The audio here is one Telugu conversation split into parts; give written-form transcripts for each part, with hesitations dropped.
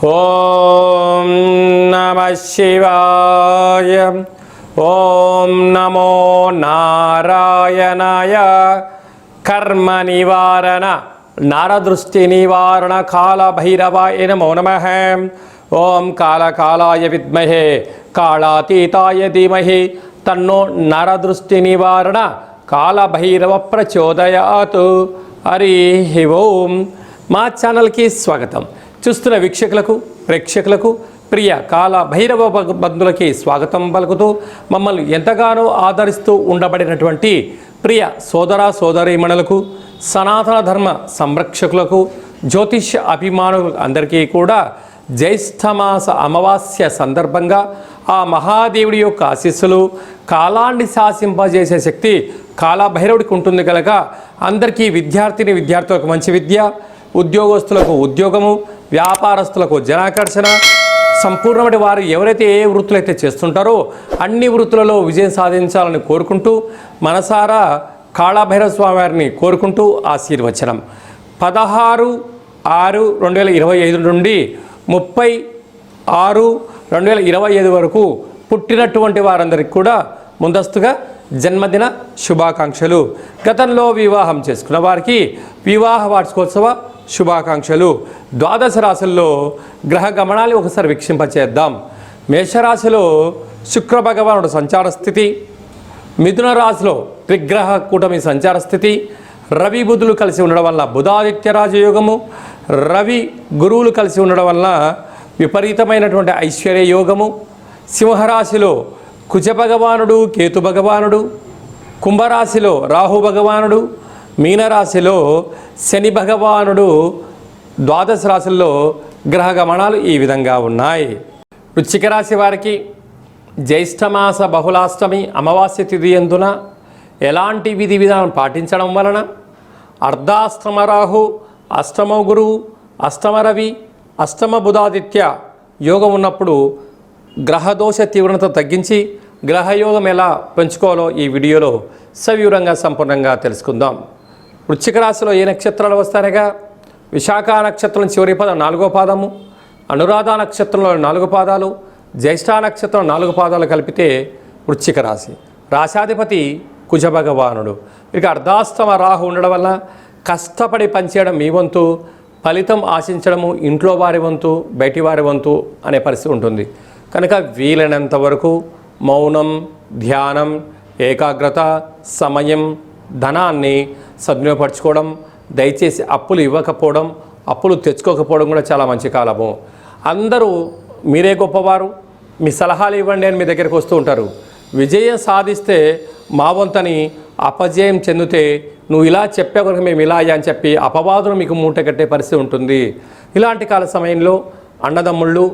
ఓం నమః శివాయ. ఓం నమో నారాయణాయ. కర్మ నివారణ నరదృష్టి నివారణ కాళభైరవాయ నమో నమః. ఓం కాళకాళాయ విద్మహే కాళాతీతాయ ధీమహి తన్నో నరదృష్టి నివారణ కాళభైరవ ప్రచోదయాత్. హరి ఓం. మా ఛానల్కి స్వాగతం. చూస్తున్న వీక్షకులకు ప్రేక్షకులకు ప్రియ కాళభైరవ బంధువులకి స్వాగతం పలుకుతూ మమ్మల్ని ఎంతగానో ఆదరిస్తూ ఉండబడినటువంటి ప్రియ సోదర సోదరీమణులకు సనాతన ధర్మ సంరక్షకులకు జ్యోతిష్య అభిమానులకు అందరికీ కూడా జ్యేష్ఠమాస అమావాస్య సందర్భంగా ఆ మహాదేవుడి యొక్క ఆశీస్సులు కాలాన్ని శాసింపజేసే శక్తి కాళభైరవుడికి ఉంటుంది కనుక అందరికీ విద్యార్థులకు మంచి విద్య, ఉద్యోగస్తులకు ఉద్యోగము, వ్యాపారస్తులకు జనాకర్షణ, సంపూర్ణమైన వారు ఎవరైతే ఏ వృత్తులు అయితే చేస్తుంటారో అన్ని వృత్తులలో విజయం సాధించాలని కోరుకుంటూ మనసారా కాళభైరవ స్వామి వారిని కోరుకుంటూ ఆశీర్వచనం. 16/6/2025 నుండి 30/6/2025 వరకు పుట్టినటువంటి వారందరికీ కూడా ముందస్తుగా జన్మదిన శుభాకాంక్షలు. గతంలో వివాహం చేసుకున్న వారికి వివాహ వార్షికోత్సవ శుభాకాంక్షలు. ద్వాదశ రాశుల్లో గ్రహ గమనాలు ఒకసారి వీక్షింపచేద్దాం. మేషరాశిలో శుక్ర భగవానుడు సంచార స్థితి, మిథున రాశిలో త్రిగ్రహ కూటమి సంచార స్థితి, రవి బుధులు కలిసి ఉండడం వల్ల బుధాదిత్య రాజయోగము, రవి గురువులు కలిసి ఉండడం వల్ల విపరీతమైనటువంటి ఐశ్వర్య యోగము. సింహరాశిలో కుజ భగవానుడు కేతు భగవానుడు, కుంభరాశిలో రాహు భగవానుడు, మీనరాశిలో శని భగవానుడు. ద్వాదశ రాశుల్లో గ్రహ గమనాలు ఈ విధంగా ఉన్నాయి. వృశ్చిక రాశి వారికి జ్యేష్ఠమాస బహుళాష్టమి అమావాస్య తిథి యందున ఎలాంటి విధి విధానం పాటించడం వలన అర్ధాష్టమ రాహు, అష్టమ గురువు, అష్టమ రవి, అష్టమ బుధాదిత్య యోగం ఉన్నప్పుడు గ్రహదోష తీవ్రత తగ్గించి గ్రహయోగం ఎలా పెంచుకోవాలో ఈ వీడియోలో సవివరంగా సంపూర్ణంగా తెలుసుకుందాం. వృశ్చిక రాశిలో ఏ నక్షత్రాలు వస్తాయనగా విశాఖ నక్షత్రం చివరి పదం 4వ పాదము, అనురాధ నక్షత్రంలో 4 పాదాలు, జ్యేష్ఠ నక్షత్రం 4 పాదాలు కలిపితే వృశ్చిక రాశి. రాశాధిపతి కుజ భగవానుడు. ఇక అర్ధాష్టమ రాహు ఉండడం వల్ల కష్టపడి పనిచేయడం మీ వంతు, ఫలితం ఆశించడము ఇంట్లో వారి వంతు, బయటి వారి వంతు అనే పరిస్థితి ఉంటుంది. కనుక వీలైనంత వరకు మౌనం, ధ్యానం, ఏకాగ్రత, సమయం, ధనాన్ని సద్వినియోగపరచుకోవడం, దయచేసి అప్పులు ఇవ్వకపోవడం, అప్పులు తెచ్చుకోకపోవడం కూడా చాలా మంచి కాలము. అందరూ మీరే గొప్పవారు, మీ సలహాలు ఇవ్వండి అని మీ దగ్గరికి వస్తూ ఉంటారు. విజయం సాధిస్తే మా వంతని అపజయం చెందితే నువ్వు ఇలా చెప్పే కనుక మేము ఇలా అయ్యా అని చెప్పి అపవాదును మీకు మూట కట్టే పరిస్థితి ఉంటుంది. ఇలాంటి కాల సమయంలో అన్నదమ్ముళ్ళు,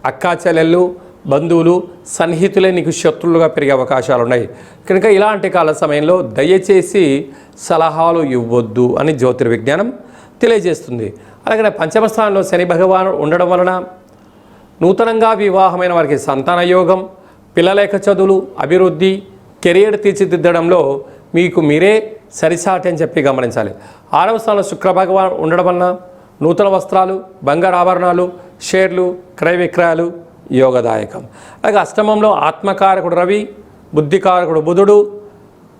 అక్కా చెల్లెళ్ళు, బంధువులు, సన్నిహితులే నీకు శత్రువులుగా పెరిగే అవకాశాలు ఉన్నాయి. కనుక ఇలాంటి కాల సమయంలో దయచేసి సలహాలు ఇవ్వద్దు అని జ్యోతిర్విజ్ఞానం తెలియజేస్తుంది. అలాగే పంచమ స్థానంలో శని భగవాను ఉండడం వలన నూతనంగా వివాహమైన వారికి సంతాన యోగం, పిల్లల యొక్క చదువులు, అభివృద్ధి, కెరీర్ తీర్చిదిద్దడంలో మీకు మీరే సరిసాటి అని చెప్పి గమనించాలి. 6వ స్థానంలో శుక్ర భగవాన్ ఉండడం వలన నూతన వస్త్రాలు, బంగారు ఆభరణాలు, షేర్లు, క్రయ విక్రయాలు యోగదాయకం. అలాగే అష్టమంలో ఆత్మకారకుడు రవి, బుద్ధికారకుడు బుధుడు,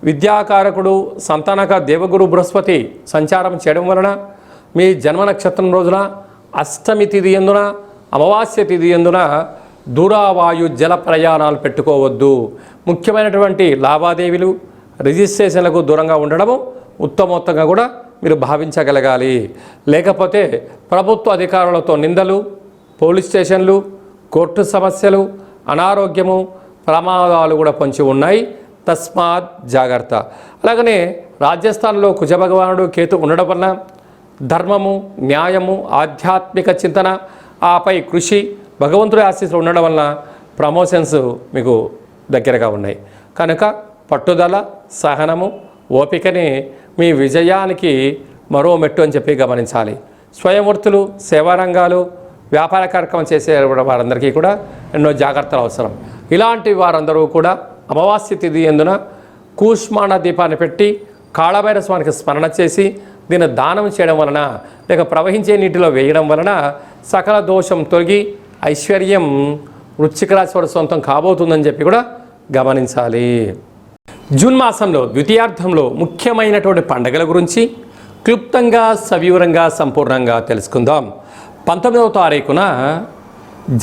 విద్యాకారకుడు సంతానక దేవగురు బృహస్పతి సంచారం చేయడం వలన మీ జన్మ నక్షత్రం రోజున అష్టమి తిథి యందున అమావాస్య తిథి యందున దూరావాయు జల ప్రయాణాలు పెట్టుకోవద్దు. ముఖ్యమైనటువంటి లావాదేవీలు, రిజిస్ట్రేషన్లకు దూరంగా ఉండడము ఉత్తమోత్తంగా కూడా మీరు భావించగలగాలి. లేకపోతే ప్రభుత్వ అధికారులతో నిందలు, పోలీస్ స్టేషన్లు, కోర్టు సమస్యలు, అనారోగ్యము, ప్రమాదాలు కూడా పొంచి ఉన్నాయి. తస్మాత్ జాగ్రత్త. అలాగనే రాజస్థాన్లో కుజ భగవానుడు కేతు ఉండడం వలన ధర్మము, న్యాయము, ఆధ్యాత్మిక చింతన, ఆపై కృషి, భగవంతుడి ఆశీస్సులు ఉండడం వలన ప్రమోషన్స్ మీకు దగ్గరగా ఉన్నాయి. కనుక పట్టుదల, సహనము, ఓపికని మీ విజయానికి మరో మెట్టు అని చెప్పి గమనించాలి. స్వయంవృత్తులు, సేవారంగాలు, వ్యాపార కార్యక్రమం చేసే వారందరికీ కూడా ఎన్నో జాగ్రత్తలు అవసరం. ఇలాంటి వారందరూ కూడా అమావాస్య తిథి యందున కూష్మాండ దీపాన్ని పెట్టి కాళభైరవ స్వామికి స్మరణ చేసి దీన్ని దానం చేయడం వలన లేక ప్రవహించే నీటిలో వేయడం వలన సకల దోషం తొలగి ఐశ్వర్యం వృశ్చిక రాశి వారి సొంతం కాబోతుందని చెప్పి కూడా గమనించాలి. జూన్ మాసంలో ద్వితీయార్థంలో ముఖ్యమైనటువంటి పండుగల గురించి క్లుప్తంగా సవివరంగా సంపూర్ణంగా తెలుసుకుందాం. 19వ తారీఖున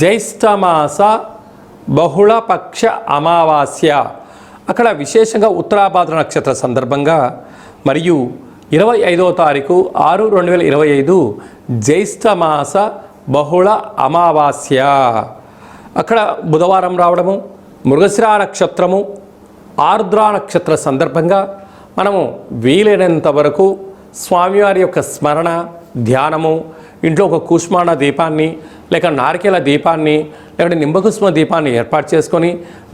జ్యేష్ఠమాస బహుళపక్ష అమావాస్య, అక్కడ విశేషంగా ఉత్తరాభాద్ర నక్షత్ర సందర్భంగా, మరియు 25వ తారీఖు 6/2025 జ్యేష్ఠమాస బహుళ అమావాస్య, అక్కడ బుధవారం రావడము, మృగశిర నక్షత్రము, ఆర్ద్ర నక్షత్ర సందర్భంగా మనము వీలైనంత వరకు స్వామివారి యొక్క స్మరణ ధ్యానము, ఇంట్లో ఒక కూష్మాండ దీపాన్ని లేక నారికేల దీపాన్ని లేకపోతే నింబకుస్మ దీపాన్ని ఏర్పాటు చేసుకొని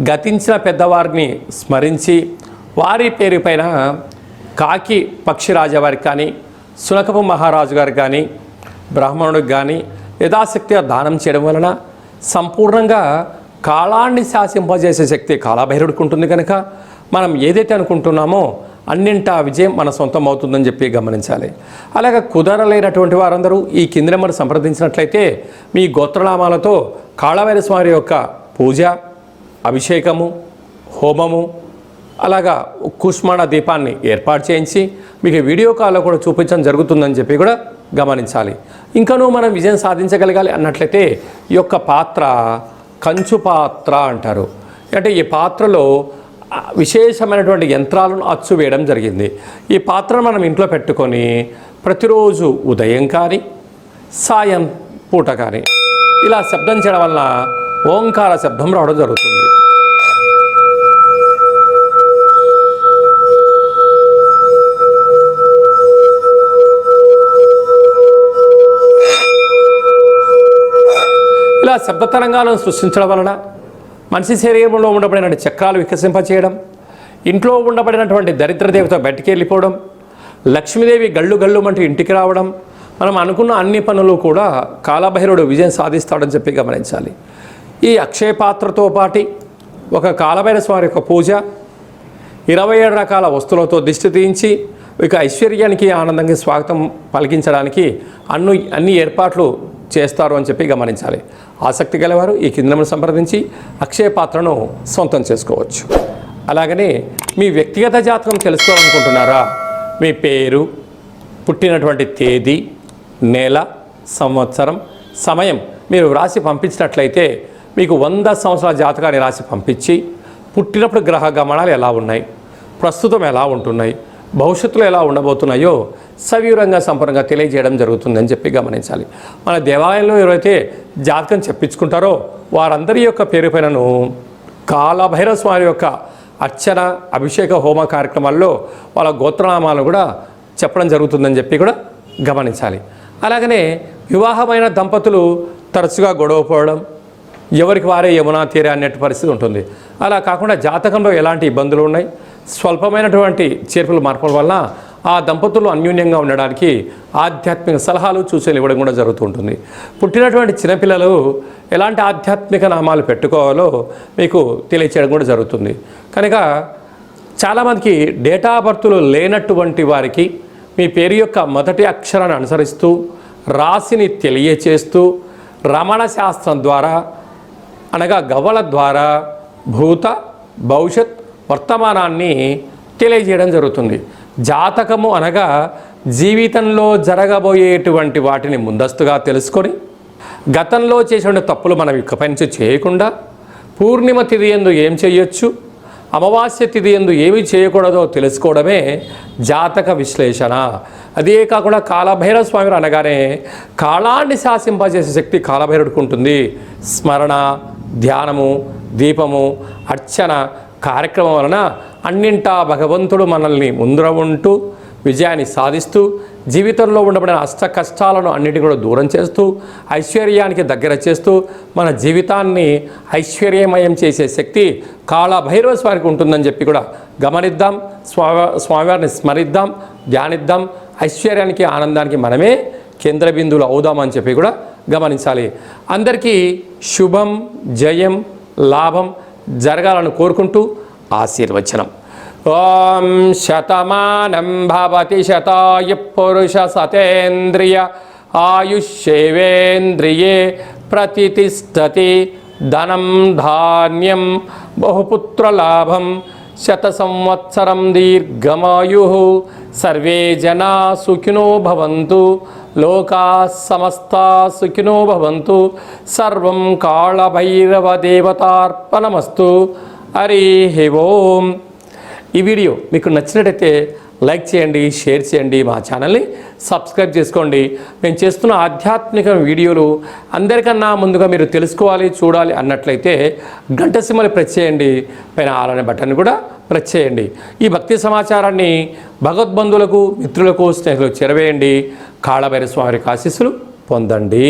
గతించిన పెద్దవారిని స్మరించి వారి పేరు పైన కాకి పక్షిరాజవారికి కానీ సునకపు మహారాజు గారికి కానీ బ్రాహ్మణుడికి కానీ యథాశక్తిగా దానం చేయడం వలన సంపూర్ణంగా కాలాన్ని శాసింపజేసే శక్తి కాలభైరవుడికి ఉంటుంది కనుక మనం ఏదైతే అనుకుంటున్నామో అన్నింటా విజయం మన సొంతం అవుతుందని చెప్పి గమనించాలి. అలాగే కుదరలేనటువంటి వారందరూ ఈ కింది నెంబర్ సంప్రదించినట్లయితే మీ గోత్రనామాలతో కాళభైరవ స్వామి యొక్క పూజ, అభిషేకము, హోమము, అలాగా కూష్మాండ దీపాన్ని ఏర్పాటు చేయించి మీకు వీడియో కాల్లో కూడా చూపించడం జరుగుతుందని చెప్పి కూడా గమనించాలి. ఇంకనూ మనం విజయం సాధించగలగాలి అన్నట్లయితే ఈ యొక్క పాత్ర కంచు పాత్ర అంటారు. అంటే ఈ పాత్రలో విశేషమైనటువంటి యంత్రాలను అచ్చు వేయడం జరిగింది. ఈ పాత్రను మనం ఇంట్లో పెట్టుకొని ప్రతిరోజు ఉదయం కానీ సాయం పూట కానీ ఇలా శబ్దం చేయడం వల్ల ఓంకార శబ్దం రావడం జరుగుతుంది. ఇలా శబ్ద తరంగాలను సృష్టించడం వలన మనిషి శరీరంలో ఉండబడిన చక్రాలు వికసింపచేయడం, ఇంట్లో ఉండబడినటువంటి దరిద్ర దేవత బయటికి వెళ్ళిపోవడం, లక్ష్మీదేవి గళ్ళు గళ్ళు అంటూ ఇంటికి రావడం, మనం అనుకున్న అన్ని పనులు కూడా కాలభైరవుడు విజయం సాధిస్తాడని చెప్పి గమనించాలి. ఈ అక్షయ పాత్రతో పాటు ఒక కాలభైరవ స్వామి యొక్క పూజ, 27 రకాల వస్తువులతో దిష్టి తీయించి ఇక ఐశ్వర్యానికి ఆనందంగా స్వాగతం పలికించడానికి అన్ని ఏర్పాట్లు చేస్తారు అని చెప్పి గమనించాలి. ఆసక్తి గలవారు ఈ కింద సంప్రదించి అక్షయ పాత్రను సొంతం చేసుకోవచ్చు. అలాగనే మీ వ్యక్తిగత జాతకం తెలుసుకోవాలనుకుంటున్నారా? మీ పేరు, పుట్టినటువంటి తేదీ, నెల, సంవత్సరం, సమయం మీరు రాసి పంపించినట్లయితే మీకు 100 సంవత్సరాల జాతకాన్ని రాసి పంపించి పుట్టినప్పుడు గ్రహ గమనాలు ఎలా ఉన్నాయి, ప్రస్తుతం ఎలా ఉంటున్నాయి, భవిష్యత్తులో ఎలా ఉండబోతున్నాయో సవివరంగా సంపూర్ణంగా తెలియజేయడం జరుగుతుందని చెప్పి గమనించాలి. మన దేవాలయంలో ఎవరైతే జాతకం చెప్పించుకుంటారో వారందరి యొక్క పేరు పైనను కాలభైరవ స్వామి యొక్క అర్చన, అభిషేక, హోమ కార్యక్రమాల్లో వాళ్ళ గోత్రనామాలు కూడా చెప్పడం జరుగుతుందని చెప్పి కూడా గమనించాలి. అలాగనే వివాహమైన దంపతులు తరచుగా గొడవ పోవడం, ఎవరికి వారే యమునా తీరే అన్నట్టు పరిస్థితి ఉంటుంది. అలా కాకుండా జాతకంలో ఎలాంటి ఇబ్బందులు ఉన్నాయి, స్వల్పమైనటువంటి చేర్పులు మార్పుల వల్ల ఆ దంపతులు అన్యోన్యంగా ఉండడానికి ఆధ్యాత్మిక సలహాలు, సూచనలు ఇవ్వడం కూడా జరుగుతూ ఉంటుంది. పుట్టినటువంటి చిన్నపిల్లలు ఎలాంటి ఆధ్యాత్మిక నామాలు పెట్టుకోవాలో మీకు తెలియచేయడం కూడా జరుగుతుంది. కనుక చాలామందికి డేటా బర్త్లు లేనటువంటి వారికి మీ పేరు యొక్క మొదటి అక్షరాన్ని అనుసరిస్తూ రాశిని తెలియచేస్తూ రమణ శాస్త్రం ద్వారా అనగా గవ్వల ద్వారా భూత, భవిష్యత్, వర్తమానాన్ని తెలియజేయడం జరుగుతుంది. జాతకము అనగా జీవితంలో జరగబోయేటువంటి వాటిని ముందస్తుగా తెలుసుకొని గతంలో చేసిన తప్పులు మనం ఇకపై నుంచి చేయకుండా పూర్ణిమ తిథి యందు ఏం చేయొచ్చు, అమావాస్య తిథి యందు ఏమి చేయకూడదో తెలుసుకోవడమే జాతక విశ్లేషణ. అదే కాకుండా కాలభైరవ స్వామి అనగానే కాలాన్ని శాసింపజేసే శక్తి కాలభైరవుడికి ఉంటుంది. స్మరణ, ధ్యానము, దీపము, అర్చన కార్యక్రమం వలన అన్నింటా భగవంతుడు మనల్ని ముందర ఉంటూ విజయాన్ని సాధిస్తూ జీవితంలో ఉండబడిన అష్ట కష్టాలను అన్నిటిని కూడా దూరం చేస్తూ ఐశ్వర్యానికి దగ్గర చేస్తూ మన జీవితాన్ని ఐశ్వర్యమయం చేసే శక్తి కాలభైరవ స్వామికి ఉంటుందని చెప్పి కూడా గమనిద్దాం. స్వామివారిని స్మరిద్దాం, ధ్యానిద్దాం. ఐశ్వర్యానికి, ఆనందానికి మనమే కేంద్ర బిందువులు అవుదామని చెప్పి కూడా గమనించాలి. అందరికీ శుభం, జయం, లాభం జరగాలని కోరుకుంటూ ఆశీర్వచనం. ఓం శతమానం భవతి శతాయు పురుష సతేంద్రియ ఆయుష్యేవేంద్రియే ప్రతిష్టతి. ధనం ధాన్యం బహుపుత్రలాభం శత సంవత్సరం దీర్ఘమాయు. సర్వే జనా సుఖినో భవంతు. లోకా సమస్తా సుఖినో భవంతు. సర్వం కాళభైరవ దేవతార్పణమస్తు. హరి ఓం. ఈ వీడియో మీకు నచ్చినట్టయితే లైక్ చేయండి, షేర్ చేయండి, మా ఛానల్ని సబ్స్క్రైబ్ చేసుకోండి. మేము చేస్తున్న ఆధ్యాత్మిక వీడియోలు అందరికన్నా ముందుగా మీరు తెలుసుకోవాలి, చూడాలి అన్నట్లయితే గంట సింబల్ ప్రెస్ చేయండి, పైన ఆల్ అనే బటన్ కూడా ప్రెస్ చేయండి. ఈ భక్తి సమాచారాన్ని భగవద్బంధువులకు, మిత్రులకు, స్నేహితులకు చేరవేయండి. కాళభైరవ స్వామి ఆశీస్సులు పొందండి.